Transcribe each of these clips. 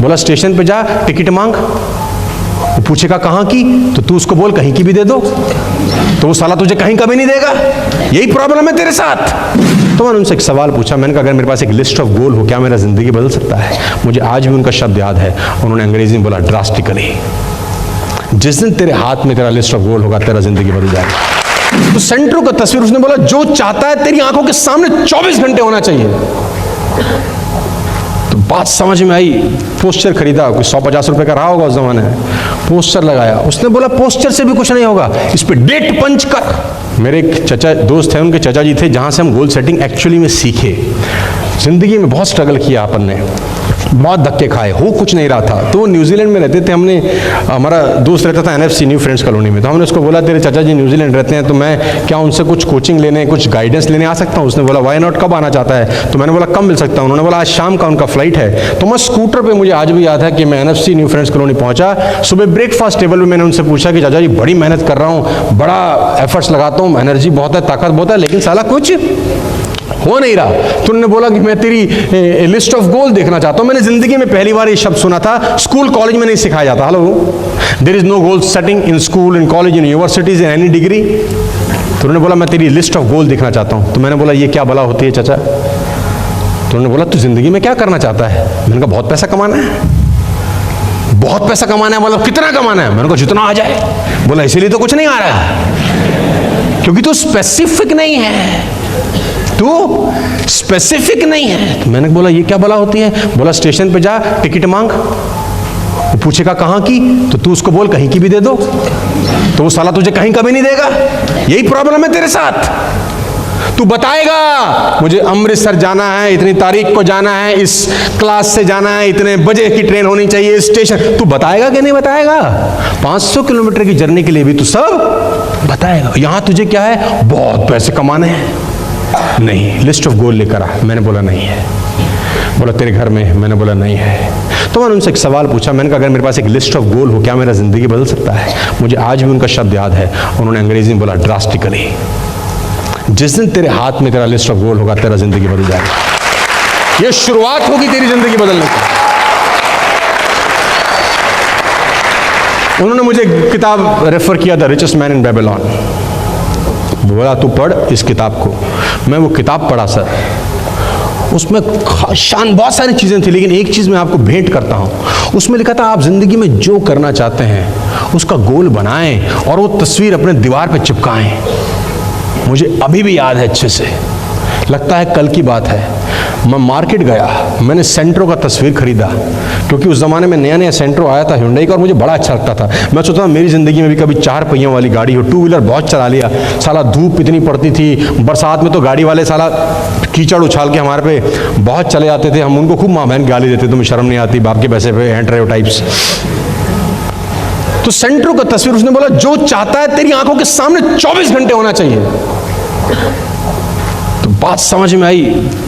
बोला स्टेशन पे जा, टिकट मांग। वो पूछेगा कहाँ की, तो तू उसको बोल कहीं की भी दे दो, तो वो साला तुझे कहीं का भी नहीं देगा। यही प्रॉब्लम है तेरे साथ। तो मैंने उनसे एक सवाल पूछा, मैंने कहा अगर मेरे पास एक लिस्ट ऑफ गोल हो, क्या मेरा जिंदगी बदल सकता है? मुझे आज भी उनका शब्द याद है, उन्होंने अंग्रेजी में बोला ड्रास्टिकली। जिस दिन तेरे हाथ में तेरा लिस्ट ऑफ गोल होगा, तेरा जिंदगी बदल जाएगा। तो सेंट्रो का तस्वीर, उसने बोला जो चाहता है तेरी आंखों के सामने 24 घंटे होना चाहिए। तो बात समझ में आई। पोस्टर खरीदा, कोई 100-50 रुपए का रहा होगा उस जमाने में। पोस्टर लगाया, उसने बोला पोस्टर से भी कुछ नहीं होगा, इस पे डेट पंच कर। मेरे एक चचा दोस्त है, उनके चचा जी थे, जहां से हम गोल सेटिंग एक्चुअली में सीखे। जिंदगी में बहुत स्ट्रगल किया अपन ने, बहुत धक्के खाए, हो कुछ नहीं रहा था। तो वो न्यूजीलैंड में रहते थे, हमने, हमारा दोस्त रहता था NFC न्यू फ्रेंड्स कॉलोनी में। तो हमने उसको बोला तेरे चाचा जी न्यूजीलैंड रहते हैं, तो मैं क्या उनसे कुछ कोचिंग लेने, कुछ गाइडेंस लेने आ सकता हूँ? उसने बोला वाई नॉट, कब आना चाहता है? तो मैंने बोला कब मिल सकता हूँ? उन्होंने बोला आज शाम का उनका फ्लाइट है। तो मैं स्कूटर पर, मुझे आज भी याद है कि मैं NFC न्यू फ्रेंड्स कॉलोनी पहुंचा। सुबह ब्रेकफास्ट टेबल में मैंने उनसे पूछा कि चाचा जी बड़ी मेहनत कर रहा हूँ, बड़ा एफर्ट्स लगाता हूँ, एनर्जी बहुत है, ताकत बहुत है, लेकिन साला कुछ हो नहीं रहा। तो उन्होंने बोला कि मैं तेरी लिस्ट ऑफ गोल देखना चाहता हूं। मैंने जिंदगी में पहली बार ये शब्द सुना था, स्कूल कॉलेज में नहीं सिखाया जाता। Hello, there is no goal setting in school, in college, in universities, in any degree. तो उन्होंने बोला मैं तेरी लिस्ट ऑफ गोल देखना चाहता हूं। तो मैंने बोला ये क्या भला होती है चाचा? तो उन्होंने बोला तू जिंदगी में क्या करना चाहता है? मैंने कहा बहुत पैसा कमाना है। बहुत पैसा कमाना है? बोला कितना कमाना है? मैंने कहा जितना आ जाए। बोला इसीलिए तो कुछ नहीं आ रहा है, क्योंकि तू स्पेसिफिक नहीं है, तू स्पेसिफिक नहीं है। तो मैंने बोला ये क्या भला होती है? बोला स्टेशन पे जा, टिकट मांग। वो पूछेगा कहाँ की, तो तू उसको बोल कहीं की भी दे दो, तो वो साला तुझे कहीं का भी नहीं देगा। यही प्रॉब्लम है तेरे साथ। तू बताएगा मुझे अमृतसर जाना है, इतनी तारीख को जाना है, इस क्लास से जाना है, इतने बजे की ट्रेन होनी चाहिए, स्टेशन। तू बताएगा कि नहीं बताएगा? 500 किलोमीटर की जर्नी के लिए भी तू सब बताएगा। यहां तुझे क्या है? बहुत पैसे कमाने हैं। नहीं, लिस्ट ऑफ गोल लेकर आ। मैंने बोला नहीं है। बोला तेरे घर में? मैंने बोला नहीं है। तो मैंने उनसे एक सवाल पूछा, मैंने कहा अगर मेरे पास एक लिस्ट ऑफ गोल हो, क्या मेरा जिंदगी बदल सकता है? मुझे आज भी उनका शब्द याद है, उन्होंने अंग्रेजी में बोला ड्रास्टिकली। जिस दिन तेरे हाथ में तेरा लिस्ट ऑफ गोल होगा, तेरा जिंदगी बदल जाएगा। ये शुरुआत होगी तेरी जिंदगी बदलने की। उन्होंने मुझे किताब रेफर किया, the richest man in Babylon. बोला तू पढ़ इस किताब को। मैं वो किताब पढ़ा सर, उसमें शान बहुत सारी चीजें थी, लेकिन एक चीज मैं आपको भेंट करता हूं। उसमें लिखा था आप जिंदगी में जो करना चाहते हैं उसका गोल बनाएं और वो तस्वीर अपने दीवार पे चिपकाएं। मुझे अभी भी याद है अच्छे से, लगता है कल की बात है। मैं मार्केट गया, मैंने सेंट्रो का तस्वीर खरीदा, क्योंकि उस ज़माने में नया नया सेंट्रो आया था हुंडई का, और मुझे बड़ा अच्छा लगता था। मैं सोचता मेरी ज़िंदगी में भी कभी 4 पहियों वाली गाड़ी हो। 2 व्हीलर बहुत चला लिया, साला धूप इतनी पड़ती थी, बरसात में तो गाड़ी वाले साला कीचड़ उछाल के हमारे पे बहुत चले जाते थे। हम उनको खूब माँ बहन गाली देते, तुम्हें शर्म नहीं आती, बाप के पैसे पे हैंड ड्राइव टाइप्स। तो सेंट्रो का तस्वीर, उसने बोला जो चाहता है तेरी आंखों के सामने 24 घंटे होना चाहिए। तो बात समझ में आई।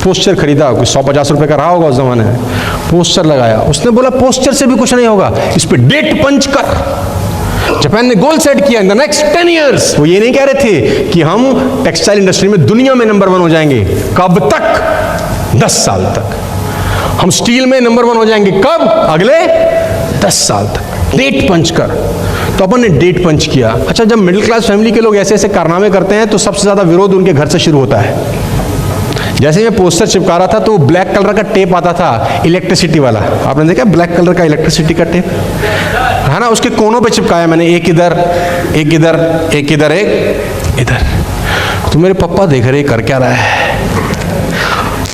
पोस्टर खरीदा, कोई 100-50 रुपए का रहा होगा उस जमाने में। पोस्टर लगाया, उसने बोला पोस्टर से भी कुछ नहीं होगा, इस पे डेट पंच कर। जापान ने गोल सेट किया इन द नेक्स्ट 10 इयर्स। वो ये नहीं कह रहे थे कि हम टेक्सटाइल इंडस्ट्री में दुनिया में नंबर 1 हो जाएंगे। कब तक? 10 साल तक। हम स्टील में नंबर 1 हो जाएंगे। कब? अगले 10 साल तक। डेट पंच कर। तो अपन ने डेट पंच किया। अच्छा, जब मिडिल क्लास फैमिली के लोग ऐसे ऐसे कारनामे करते हैं तो सबसे ज्यादा विरोध उनके घर से शुरू होता है। जैसे मैं पोस्टर चिपका रहा था तो ब्लैक कलर का टेप आता था, इलेक्ट्रिसिटी वाला। आपने देखा ब्लैक कलर का इलेक्ट्रिसिटी का टेप है ना, उसके कोनों पे चिपकाया मैंने, एक इधर एक इधर एक इधर एक इधर। तो मेरे पापा देख रहे कर क्या रहा है,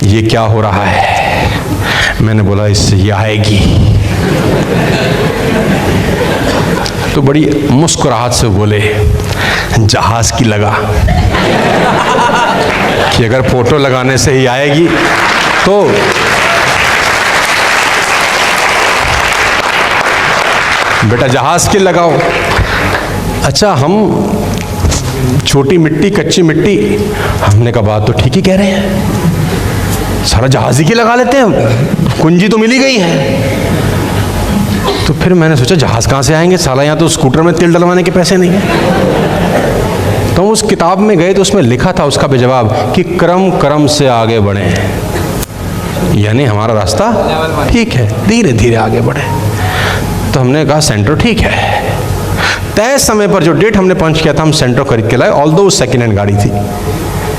ये क्या हो रहा है? मैंने बोला इससे ये आएगी। तो बड़ी मुस्कुराहट से बोले जहाज की लगा कि अगर फोटो लगाने से ही आएगी तो। बेटा जहाज की लगाओ। अच्छा, हम छोटी मिट्टी कच्ची मिट्टी, हमने कहा बात तो ठीक ही कह रहे हैं, सारा जहाज ही की लगा लेते हैं, कुंजी तो मिल ही गई है। तो फिर मैंने सोचा जहाज कहाँ से आएंगे, साला यहाँ तो स्कूटर में तेल डलवाने के पैसे नहीं है। तो उस किताब में गए तो उसमें लिखा था उसका बेजवाब कि क्रम क्रम से आगे बढ़े। यानी हमारा रास्ता ठीक है, धीरे धीरे आगे बढ़े। तो हमने कहा सेंट्रो ठीक है। तय समय पर जो डेट हमने पंच किया था, हम सेंट्रो खरीद के लाए, ऑल्दो वो सेकेंड हैंड गाड़ी थी,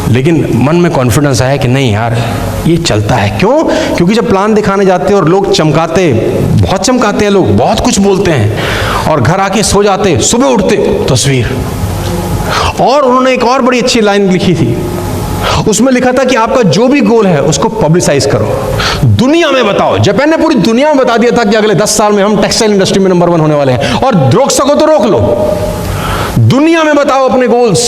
लेकिन मन में कॉन्फिडेंस आया कि नहीं यार ये चलता है। क्यों? क्योंकि जब प्लान दिखाने जाते और लोग चमकाते, बहुत चमकाते हैं लोग, बहुत कुछ बोलते हैं, और घर आके सो जाते, सुबह उठते तस्वीर। और उन्होंने एक और बड़ी अच्छी लाइन लिखी थी, उसमें लिखा था कि आपका जो भी गोल है उसको पब्लिसाइज करो, दुनिया में बताओ। जापान ने पूरी दुनिया में बता दिया था कि अगले 10 साल में हम टेक्सटाइल इंडस्ट्री में नंबर 1 होने वाले हैं, और रोक सको तो रोक लो। दुनिया में बताओ अपने गोल्स,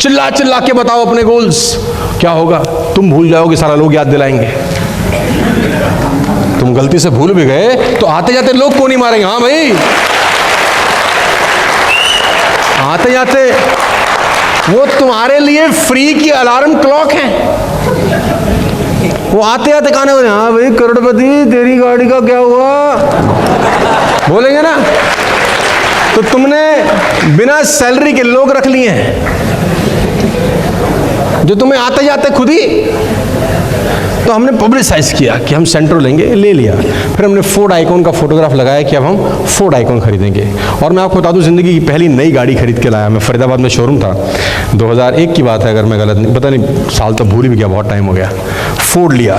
चिल्ला चिल्ला के बताओ अपने गोल्स। क्या होगा? तुम भूल जाओगे, सारा लोग याद दिलाएंगे। तुम गलती से भूल भी गए तो आते जाते लोग को नहीं मारेंगे। हाँ भाई, आते जाते वो तुम्हारे लिए फ्री की अलार्म क्लॉक है। वो आते आते कहने वाले, हाँ भाई करोड़पति तेरी गाड़ी का क्या हुआ, बोलेंगे ना। तो तुमने बिना सैलरी के लोग रख लिए हैं जो तुम्हें आते जाते खुद ही। तो हमने पब्लिसाइज किया कि हम सेंट्रो लेंगे, ले लिया। फिर हमने फोर्ड आइकॉन का फोटोग्राफ लगाया कि अब हम फोर्ड आइकॉन खरीदेंगे। और मैं आपको बता दूं, जिंदगी की पहली नई गाड़ी खरीद के लाया मैं। फरीदाबाद में शोरूम था, 2001 की बात है अगर मैं गलत नहीं, पता नहीं साल तो भूल भी गया, बहुत टाइम हो गया। फोर्ड लिया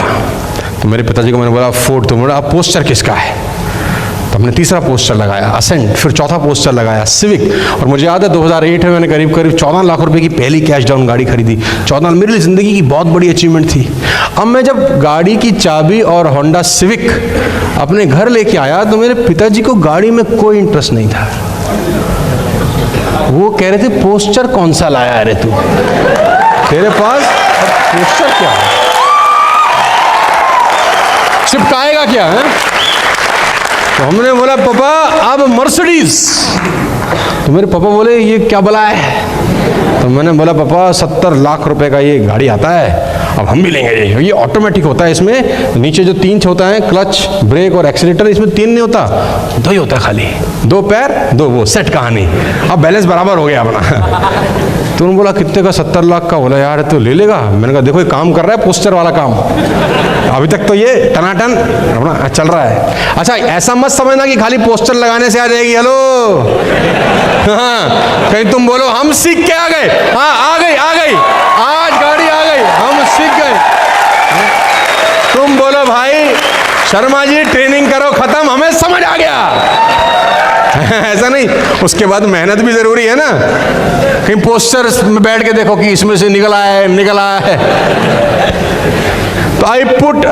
तो मेरे पिताजी को मैंने बोला फोर्ड, तो बोला पोस्टर किसका है? तो हमने तीसरा पोस्टर लगाया असेंट, फिर चौथा पोस्टर लगाया सिविक। और मुझे याद है 2008 में मैंने करीब 14 लाख रुपए की पहली कैश डाउन गाड़ी खरीदी। 14 मेरे लिए ज़िंदगी की बहुत बड़ी अचीवमेंट थी। अब मैं जब गाड़ी की चाबी और होंडा सिविक अपने घर लेके आया तो मेरे पिताजी को गाड़ी में कोई इंटरेस्ट नहीं था। वो कह रहे थे पोस्टर कौन सा लाया है रे तू, तेरे पास पोस्टर क्या है, चिपकाएगा क्या है? तो हमने बोला पापा अब मर्सिडीज। तो मेरे पापा बोले ये क्या बला है? तो मैंने बोला पापा 70 लाख रुपए का ये गाड़ी आता है, अब हम भी लेंगे। ये ऑटोमेटिक होता है, इसमें नीचे जो 3 होता है, क्लच, ब्रेक और एक्सीलेटर, इसमें 3 नहीं होता, 2 ही होता है खाली, 2 पैर 2 वो, सेट कहानी। अब बैलेंस बराबर हो गया अपना। तो उन्होंने बोला कितने का? 70 लाख का। बोला यार तो ले लेगा। मैंने कहा देखो ये काम कर रहा है, पोस्टर वाला काम, अभी तक तो ये टनाटन अपना चल रहा है। अच्छा ऐसा मत समझना कि खाली पोस्टर लगाने से आ जाएगी। हेलो, हाँ, कहीं तुम बोलो हम सीख के आ गए। हाँ आ गई, आज गाड़ी आ गई, हम सीख गए। तुम बोलो भाई शर्मा जी ट्रेनिंग करो, खत्म, हमें समझ आ गया। ऐसा नहीं, उसके बाद मेहनत भी जरूरी है ना। कहीं पोस्टर में बैठ के देखो कि इसमें से निकला है। तो I put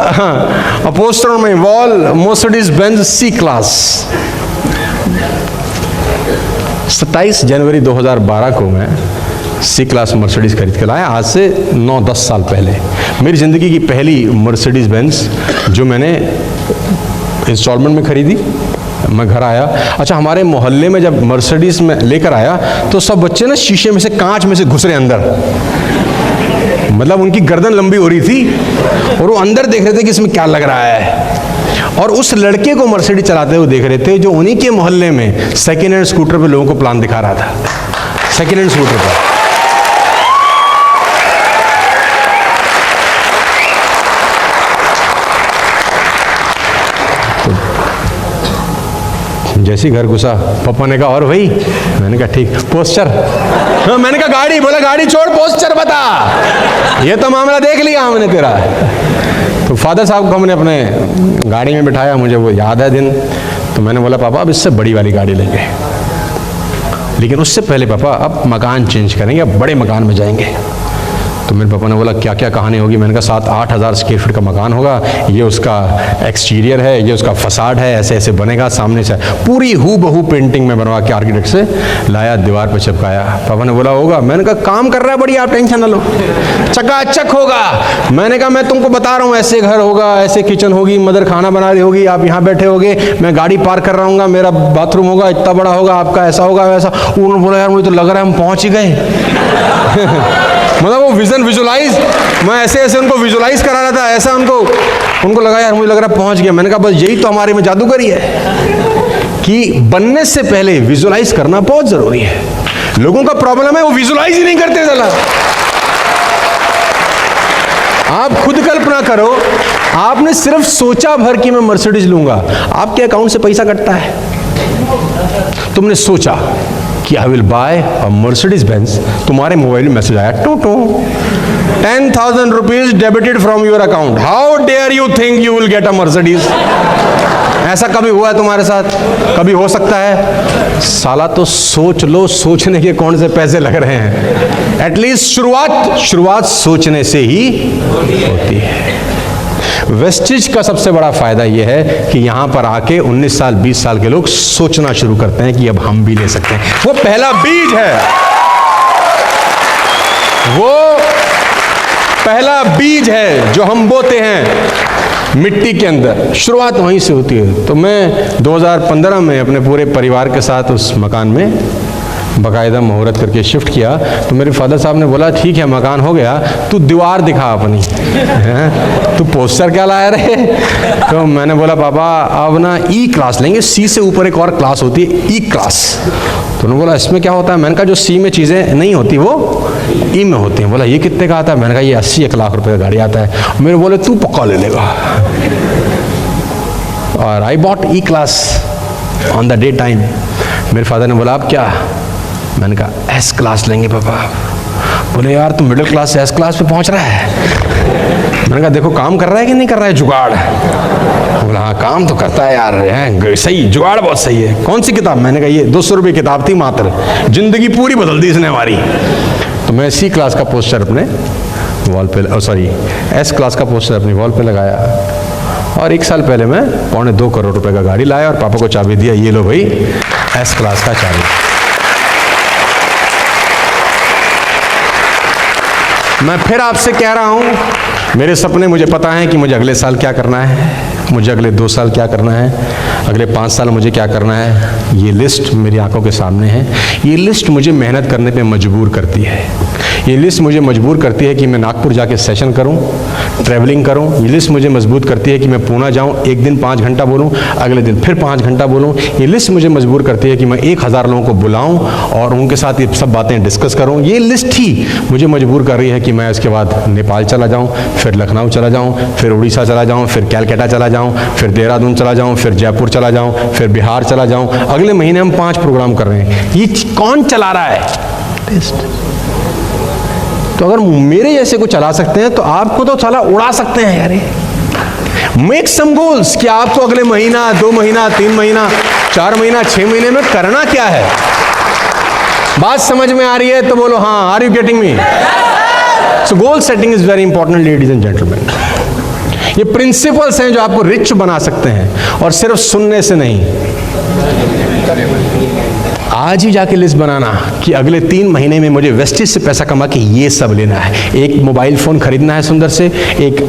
a poster on my wall, Mercedes Benz C Class। 27 जनवरी 2012 को मैं C Class मर्सिडीज खरीद के लाया। आज से 9-10 साल पहले मेरी ज़िंदगी की पहली मर्सिडीज बेंज जो मैंने इंस्टॉलमेंट में खरीदी। मैं घर आया, अच्छा हमारे मोहल्ले में जब मर्सिडीज में लेकर आया तो सब बच्चे ना शीशे में से, कांच में से घुस रहे अंदर, मतलब उनकी गर्दन लंबी हो रही थी और वो अंदर देख रहे थे कि इसमें क्या लग रहा है। और उस लड़के को मर्सिडीज चलाते हुए देख रहे थे जो उन्हीं के मोहल्ले में सेकेंड हैंड स्कूटर पे लोगों को प्लान दिखा रहा था, सेकेंड हैंड स्कूटर पर। जैसे ही घर घुसा पापा ने कहा और भाई, मैंने कहा ठीक, पोस्टर? हाँ, मैंने कहा गाड़ी। बोला गाड़ी छोड़, पोस्टर बता। ये तो मामला देख लिया हमने तेरा। तो फादर साहब को हमने अपने गाड़ी में बिठाया, मुझे वो याद है दिन। तो मैंने बोला पापा अब इससे बड़ी वाली गाड़ी लेंगे, लेकिन उससे पहले पापा अब मकान चेंज करेंगे, अब बड़े मकान में जाएंगे। तो मेरे पापा ने बोला क्या क्या कहानी होगी? मैंने कहा 7-8 हज़ार स्क्वायर फीट का मकान होगा, ये उसका एक्सटीरियर है, ये उसका फसाड है, ऐसे ऐसे बनेगा, सामने से पूरी हूबहू पेंटिंग में बनवा के आर्किटेक्ट से लाया, दीवार पे चिपकाया। पापा ने बोला होगा? मैंने कहा काम कर रहा है बढ़िया, आप टेंशन ना लो, चकाचक होगा। मैंने कहा मैं तुमको बता रहा हूँ, ऐसे घर होगा, ऐसे किचन होगी, मदर खाना बना रही होगी, आप यहाँ बैठे होगे, मैं गाड़ी पार्क कर रहा हूँ, मेरा बाथरूम होगा, इतना बड़ा होगा, आपका ऐसा होगा वैसा। उन्होंने बोला यार मुझे तो लग रहा है हम पहुँच ही गए। मतलब वो विजन विजुलाइज, मैं ऐसे ऐसे उनको विजुलाइज करा रहा था, ऐसा उनको लगा यार मुझे लग रहा है पहुंच गया। मैंने कहा बस यही तो हमारे में जादूगरी है कि बनने से पहले विजुलाइज करना बहुत जरूरी है। लोगों का प्रॉब्लम है वो विजुलाइज ही नहीं करते। चला आप खुद कल्पना करो आपने सिर्फ सोचा भर कि मैं मर्सिडीज लूंगा, आपके अकाउंट से पैसा कटता है। तुमने सोचा कि I will buy a Mercedes Benz, तुम्हारे मोबाइल में मैसेज आया, two 10,000 rupees debited from your account, how dare you think you will get a Mercedes. ऐसा कभी हुआ है तुम्हारे साथ? कभी हो सकता है? साला तो सोच लो, सोचने के कौन से पैसे लग रहे हैं। एटलीस्ट शुरुआत सोचने से ही होती है। वेस्टिज का सबसे बड़ा फायदा यह है कि यहां पर आके 19 साल 20 साल के लोग सोचना शुरू करते हैं कि अब हम भी ले सकते हैं। वो पहला बीज है, वो पहला बीज है जो हम बोते हैं मिट्टी के अंदर। शुरुआत वहीं से होती है। तो मैं 2015 में अपने पूरे परिवार के साथ उस मकान में बाकायदा मुहूर्त करके शिफ्ट किया। तो मेरे फादर साहब ने बोला, ठीक है मकान हो गया, तू दीवार दिखा अपनी, तू पोस्टर क्या लाया रहे। तो मैंने बोला, पापा अब ना ई क्लास लेंगे, सी से ऊपर एक और क्लास होती है ई क्लास। तो उन्होंने बोला, इसमें क्या होता है? मैंने कहा, जो सी में चीज़ें नहीं होती वो ई में होती हैं। बोला, ये कितने का आता है? मैंने कहा, ये 80-1 लाख रुपए का गाड़ी आता है। मेरे बोले, तू पक्का ले लेगा। और I bought E class on the day time. मेरे फादर ने बोला, आप क्या? मैंने कहा, एस क्लास लेंगे पापा। बोले, यार तू मिडिल क्लास से एस क्लास पे पहुंच रहा है। मैंने कहा, देखो काम कर रहा है कि नहीं कर रहा है जुगाड़। बोला, हाँ काम तो करता है यार, है सही, जुगाड़ बहुत सही है। कौन सी किताब? मैंने कहा, ये 200 रुपये किताब थी मात्र, जिंदगी पूरी बदल दी इसने हमारी। तो मैं सी क्लास का पोस्टर अपने वॉल पे, सॉरी एस क्लास का पोस्टर अपनी वॉल पे लगाया। और 1 साल पहले मैं 2.25 करोड़ रुपए का गाड़ी लाया और पापा को चाबी दिया, ये लो भाई एस क्लास का चाबी। मैं फिर आपसे कह रहा हूं, मेरे सपने मुझे पता है कि मुझे अगले साल क्या करना है, मुझे अगले 2 साल क्या करना है, अगले 5 साल मुझे क्या करना है। ये लिस्ट मेरी आंखों के सामने है। ये लिस्ट मुझे मेहनत करने पे मजबूर करती है। ये लिस्ट मुझे मजबूर करती है कि मैं नागपुर जाके सेशन करूं, ट्रैवलिंग करूं। ये लिस्ट मुझे मजबूर करती है कि मैं पूना जाऊं, एक दिन 5 घंटा बोलूं, अगले दिन फिर 5 घंटा बोलूं। ये लिस्ट मुझे मजबूर करती है कि मैं 1000 लोगों को बुलाऊं और उनके साथ ये सब बातें डिस्कस करूं। ये लिस्ट ही मुझे मजबूर कर रही है कि मैं इसके बाद नेपाल चला जाऊं, फिर लखनऊ चला जाऊं, फिर उड़ीसा चला जाऊं, फिर कैलकाटा चला जाऊं, फिर देहरादून चला जाऊं, फिर जयपुर चला जाऊं, फिर बिहार चला जाऊं। अगले महीने हम 5 प्रोग्राम कर रहे हैं। ये कौन चला रहा है? लिस्ट। तो अगर मेरे जैसे को चला सकते हैं तो आपको तो साला उड़ा सकते हैं यार। मेक सम गोल्स कि आपको अगले महीना, 2 महीना, 3 महीना, 4 महीना, 6 महीने में करना क्या है। बात समझ में आ रही है तो बोलो हाँ। Are you getting me? So goal setting is very important ladies and gentleman. ये प्रिंसिपल्स हैं जो आपको रिच बना सकते हैं, और सिर्फ सुनने से नहीं। आज ही जाके लिस्ट बनाना कि अगले 3 महीने में मुझे वेस्टिज से पैसा कमा के ये सब लेना है। एक मोबाइल फ़ोन खरीदना है सुंदर से, एक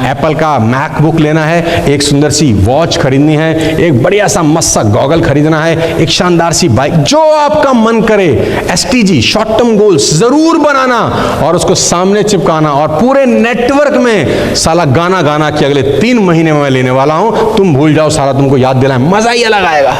एप्पल का मैकबुक लेना है, एक सुंदर सी वॉच खरीदनी है, एक बढ़िया सा मस्त सा गॉगल खरीदना है, एक शानदार सी बाइक, जो आपका मन करे। एसटीजी शॉर्ट टर्म गोल्स ज़रूर बनाना और उसको सामने चिपकाना और पूरे नेटवर्क में साला गाना गाना कि अगले 3 महीने में मैं लेने वाला हूं। तुम भूल जाओ, सारा तुमको याद दिलाए, मज़ा ही अलग आएगा।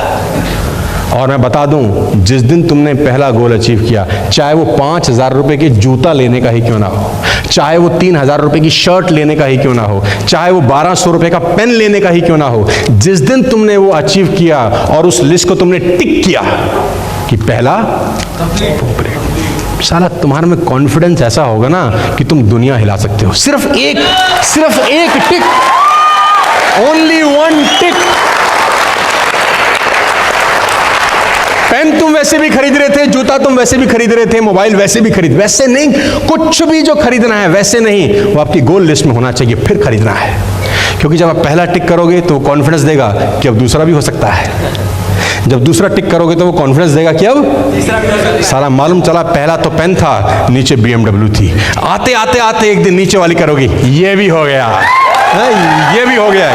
और मैं बता दूं, जिस दिन तुमने पहला गोल अचीव किया, चाहे वो 5000 रुपए के जूता लेने का ही क्यों ना हो, चाहे वो 3000 रुपए की शर्ट लेने का ही क्यों ना हो, चाहे वो 1200 रुपए का पेन लेने का ही क्यों ना हो, जिस दिन तुमने वो अचीव किया और उस लिस्ट को तुमने टिक किया कि पहला साला, तुम्हारे में कॉन्फिडेंस ऐसा होगा ना कि तुम दुनिया हिला सकते हो। सिर्फ एक टिक, ओनली 1 टिक। पेन तुम वैसे भी खरीद रहे थे, जूता तुम वैसे भी खरीद रहे थे, मोबाइल वैसे भी वैसे नहीं, कुछ भी जो खरीदना है वैसे नहीं, वो आपकी गोल लिस्ट में होना चाहिए, फिर खरीदना है। क्योंकि जब आप पहला टिक करोगे तो कॉन्फिडेंस देगा कि अब दूसरा भी हो सकता है। जब दूसरा टिक करोगे तो वो कॉन्फिडेंस देगा कि अब सारा मालूम चला, पहला तो पेन था, नीचे BMW थी, आते आते आते एक दिन नीचे वाली करोगी, ये भी हो गया, ये भी हो गया।